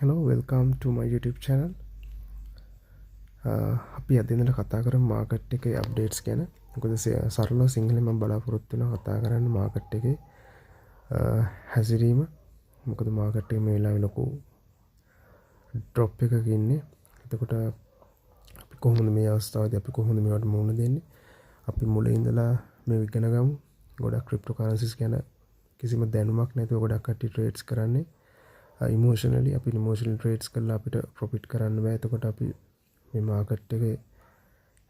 Hello, welcome to my YouTube channel. අපි අද ඉඳලා කතා කරමු මාකට් එකේ අප්ඩේට්ස් ගැන. මොකද සරලව සිංහලෙන් මම බලාපොරොත්තු වෙනවා කතා කරන්න මාකට් එකේ හැසිරීම. මොකද මාකට් එකේ මේ වෙලාවේ ලොකු ඩ්‍රොප් එකක ඉන්නේ. එතකොට අපි කොහොමද මේ අවස්ථාවේදී අපි කොහොමද මේවට මුහුණ දෙන්නේ? අපි මුලින් ඉඳලා මේ ඉගෙන ගමු. ගොඩක් ක්‍රිප්ටෝකරන්සිස් ගැන කිසිම දැනුමක් නැතුව ගොඩක් කට්ටිය ට්‍රේඩ්ස් කරන්නේ. ඉමෝෂනලි අපි ඉමෝෂනල් ට්‍රේඩ්ස් කරලා අපිට ප්‍රොෆිට් කරන්න බෑ. එතකොට අපි මේ මාකට් එකේ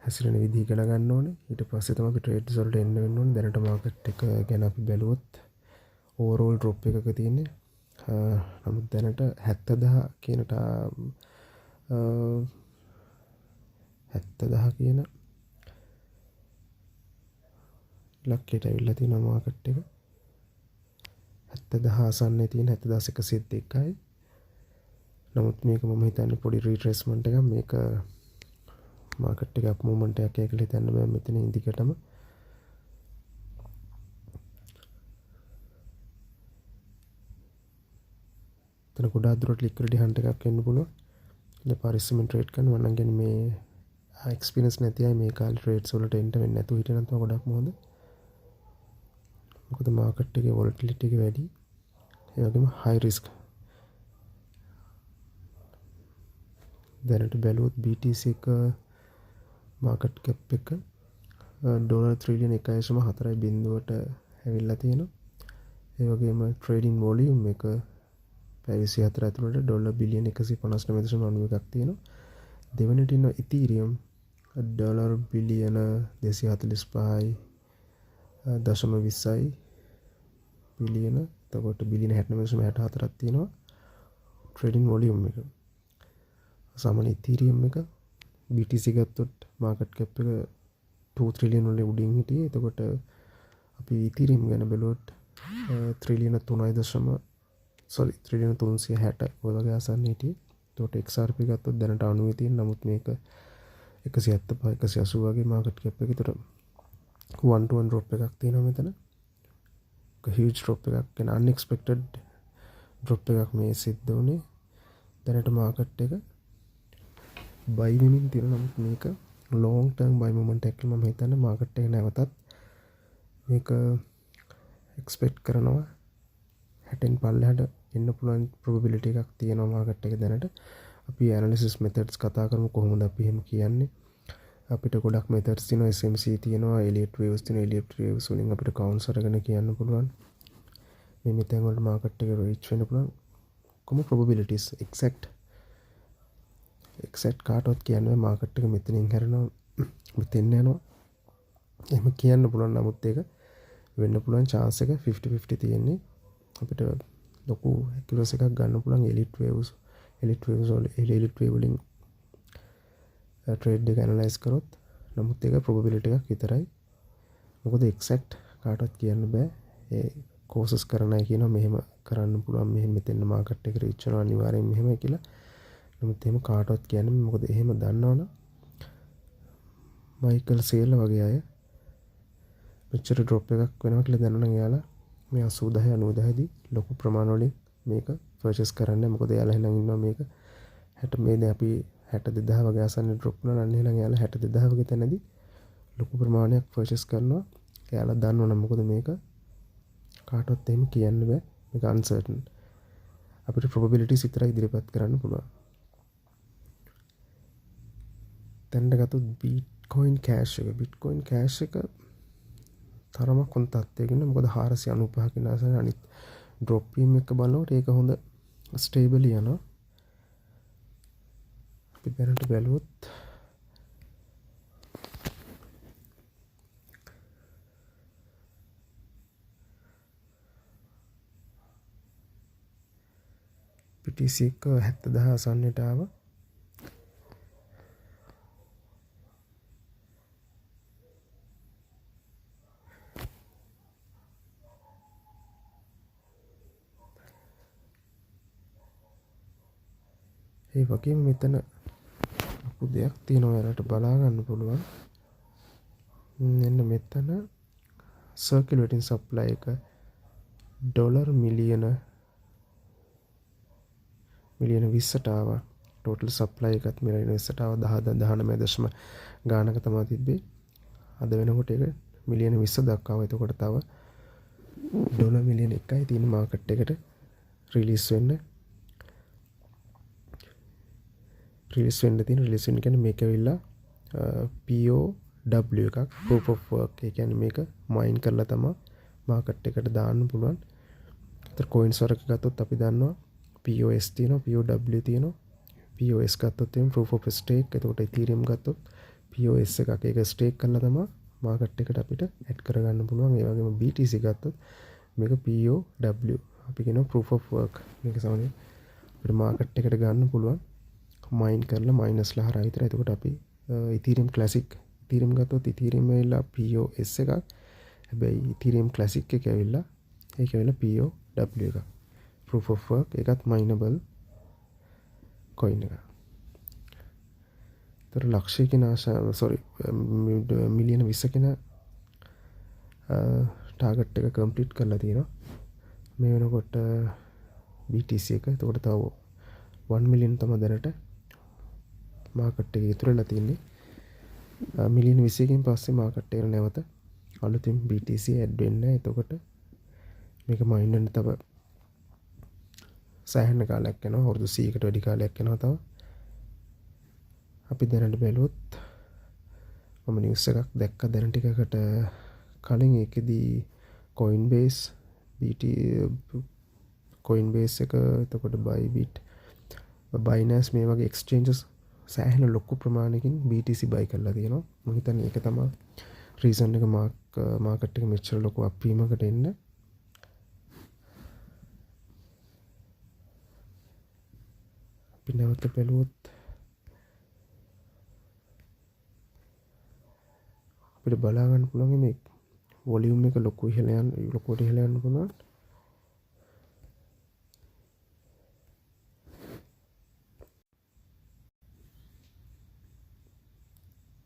හැසිරෙන විදිහ ඉගෙන ගන්න ඕනේ. ඊට පස්සේ තමයි අපි ට්‍රේඩ්ස් වලට එන්න වෙන්න ඕනේ. දැනට මාකට් එක ගැන අපි බැලුවොත් ඕවරෝල් ඩ්‍රොප් එකක තියෙන්නේ. නමුත් දැනට 70000 කියන 70000 කියන ඉලක්කයට ඇවිල්ලා තියෙනවා මාකට් එක. 70000 ආසන්නයේ තියෙන 70102යි. නමුත් මේක මම හිතන්නේ පොඩි රීට්‍රේස්මන්ට් එකක්. මේක මාකට් එක අප් මූව්මන්ට් එකක් කියලා හිතන්න බෑ මෙතන ඉදිකටම. එතන ගොඩාක් දුරට ලික්විඩිටි හන්ට් එකක් වෙන්න පුළුවන්. ඉතින් පරිස්සමෙන් ට්‍රේඩ් කරන්න මම නම් කියන්නේ මේ එක්ස්පීරියන්ස් නැති අය මේ කාලේ ට්‍රේඩ්ස් වලට එන්න වෙන්නේ නැතුව හිටියනම් තමයි ගොඩක්ම හොඳ. මොකද මාකට් එකේ වොලටිලිටි එක වැඩි. ඒ වගේම හයි රිස්ක්. දැනට බැලුවොත් BTC එක මාකට් කැප් එක ඩොලර් ත්‍රිලියන් 1.4 බිඳුවට ඇවිල්ලා තියෙනවා. ඒ වගේම ට්‍රේඩින් වොලියුම් එක පැය 24 ඇතුළත ඩොලර් බිලියන් 159.91ක් තියෙනවා. දෙවෙනිට ඉන්න ඉතීරියම් ඩොලර් බිලියන 245යි දශම 20යි බිලියන. එතකොට බිලියන 69.64ක් තියෙනවා ට්‍රේඩින් වොලියුම් එක. සාමාන්‍ය ඉතීරියම් එක BTC ගත්තොත් මාකට් කැප් එක 2 ට්‍රිලියන් වල උඩින් හිටියේ. එතකොට අපි ඉතීරියම් ගැන බැලුවොත් ට්‍රිලියන 360 ඔය වගේ ආසන්න හිටියේ. එතකොට XRP ගත්තොත් දැනට 90 තියෙන. නමුත් මේක 175 180 වගේ මාකට් කැප් එක. ඒතර 1-to-1 drop එකක් තියෙනවා මෙතන. huge drop එකක් කියන unexpected drop එකක් මේ සිද්ධ වුණේ. දැනට මාකට් එක buy වෙමින් තියෙනවා. නමුත් මේක long term buy movement එකක් කියලා මම හිතන්නේ. මාකට් එක නැවතත් මේක expect කරනවා 60න් පල්ලෙහාට එන්න පුළුවන් probability එකක් තියෙනවා මාකට් එක දැනට. අපි analysis methods කතා කරමු කොහොමද අපි එහෙම කියන්නේ. අපිට ගොඩක් methods තියෙනවා. SMC තියෙනවා, Elliott waves තියෙනවා. Elliott waves වලින් අපිට counts අරගෙන කියන්න පුළුවන්. මේ මෙතෙන් වලට මාකට් එක reach වෙන්න පුළුවන්. කොහොම probabilities exact කාටවත් කියන්න බෑ මාකට් එක මෙතනින් හැරෙනවා මෙතෙන් යනවා එහෙම කියන්න පුළුවන්. නමුත් ඒක වෙන්න පුළුවන් chance එක 50-50 තියෙන්නේ. අපිට ලොකු accuracy එකක් ගන්න පුළුවන් Elliott waves වලින් trade එක analyze කරොත්. නමුත් ඒක probability එකක් විතරයි. මොකද exact කාටවත් කියන්න බෑ. ඒ courses කරන අය කියනවා මෙහෙම කරන්න පුළුවන්, මෙහෙම මෙතෙන් මාකට් එක reach වෙනවා අනිවාර්යෙන් මෙහෙමයි කියලා. නමුත් එහෙම කාටවත් කියන්න බෑ. මොකද එහෙම දන්නවනම් මයිකල් සේලර් වගේ අය මෙච්චර drop එකක් වෙනවා කියලා දන්නවනම් එයාලා මේ 80 90 දී ලොකු ප්‍රමාණ වලින් මේක purchase කරන්නේ. මොකද එයාලා එහෙනම් ඉන්නවා මේක 60 මේ දැන් අපි 62000 වගේ ආසන්න drop වුණා නම් එහෙනම් එයාලා 62000 වගේ තැනදී ලොකු ප්‍රමාණයක් purchase කරනවා. එයාලා දන්නවනම් මොකද මේක කාටවත් එහෙම කියන්න බෑ. මේක uncertain. අපිට probabilities විතරයි ඉදිරිපත් කරන්න පුළුවන්. දැන් ගත්තොත් Bitcoin Cash එක තරමක් හොඳ තත්ත්වයක ඉන්න. මොකද 495 කියන ආසන අනිත් drop වීම එක බලනකොට ඒක හොඳ stable යනවා. අපි දැනට බැලුවොත් BTC එක 70000 ආසන්නයට ආවා. ඒ වගේම මෙතන ලොකු දෙයක් තියෙනවා ඔයාලට බලා ගන්න පුළුවන්. මෙන්න මෙතන circulating supply එක ඩොලර් මිලියන මිලියන 20ට ආවා. ටෝටල් සප්ලයි එකත් මිලියන 20ට ආවා. 19 දශම ගානක තමයි තිබ්බේ. අද වෙනකොට ඒක මිලියන 20 දක්වා ආවා. එතකොට තව ඩොලර් මිලියන 1යි තියෙන මාකට් එකට රිලීස් වෙන්න තියෙන. රිලීස් වෙන්න කියන්නේ මේක ඇවිල්ලා POW එකක්, proof of work. ඒ කියන්නේ මේක මයින් කරලා තමයි මාකට් එකට දාන්න පුළුවන්. ඒතර coins වරක ගත්තොත් අපි දන්නවා POS තියෙනවා, POW තියෙනවා. POS ගත්තොත් එම් proof of stake. එතකොට Ethereum ගත්තොත් POS එකක්. ඒක stake කරලා තමයි මාකට් එකට අපිට ඇඩ් කරගන්න පුළුවන්. ඒ වගේම BTC ගත්තොත් මේක POW. අපි කියනවා proof of work. මේක සමහරවිට අපිට මාකට් එකට ගන්න පුළුවන්. මයින් කරලා මයිනස්ලා හරහා විතර. එතකොට අපි Ethereum Classic Ethereum ගත්තොත් Ethereum ඇවිල්ලා POS එකක්. හැබැයි Ethereum Classic එක ඇවිල්ලා POW එකක්. proof of work එකත් mineable coin එක. තර ලක්ෂයකින් මිලියන 20කින ටාගට් එක කම්ප්ලීට් කරලා තියෙනවා. මේ වෙනකොට BTC එක. එතකොට තව 1 මිලියන් තමයි දැනට මාකට් එකේ ඉතුරු වෙලා තියෙන්නේ. මිලියන 20කින් පස්සේ මාකට් එකට නැවත අලුතින් BTC ඇඩ් වෙන්නේ. එතකොට මේක මයින් වෙන්න තව සෑහෙන කාලයක් යනවා. අවුරුදු 100කට වැඩි කාලයක් යනවා තව. අපි දැනට බැලුවොත් මම නිවුස් එකක් දැක්ක දැන ටිකකට කලින්. ඒකෙදී Coinbase එක, එතකොට Bybit, Binance මේ වගේ exchanges සෑහෙන ලොකු ප්‍රමාණයකින් BTC buy කරලා තියෙනවා. මම හිතන්නේ ඒක තමයි රීසන් එක මාකට් එක මෙච්චර ලොකු අප්වීමකට එන්න. අපි නැවත බැලුවොත් අපිට බලා ගන්න පුළුවන් මේ වොලියුම් එක ලොකුවට ඉහළ යන්න පුළුවන්.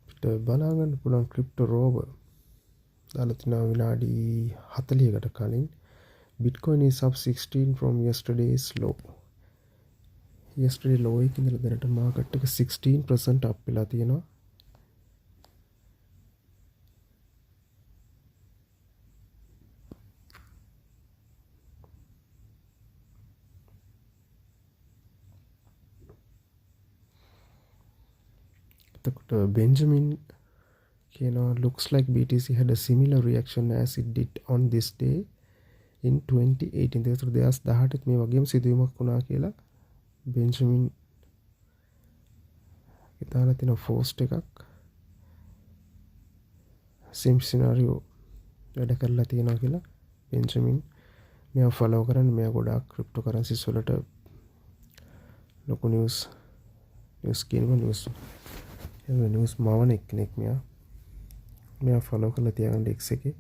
අපිට බලා ගන්න පුළුවන් ක්‍රිප්ටෝ රෝවර් දාලා තිනවා විනාඩි 40කට කලින්. Bitcoin is up 16 from yesterday's low. yesterday low එකේ ඉඳලා දැනට මාකට් එක 16% up වෙලා තියෙනවා. එතකොට බෙන්ජමින් කියනවා looks like BTC had a similar reaction as it did on this day in 2018. ඒතර 2018 මේ වගේම සිදුවීමක් වුණා කියලා බෙන්ජමින් දාලා තියෙන පෝස්ට් එකක්. same scenario වැඩ කරලා තියෙනවා කියලා බෙන්ජමින්. මෙයා ෆලෝ කරන්න. මෙයා ගොඩාක් ක්‍රිප්ටෝ කරන්සිස් වලට ලොකු නිවුස් මවන එක්කෙනෙක්. මෙයා ෆලෝ කරලා තියාගන්න X එකේ.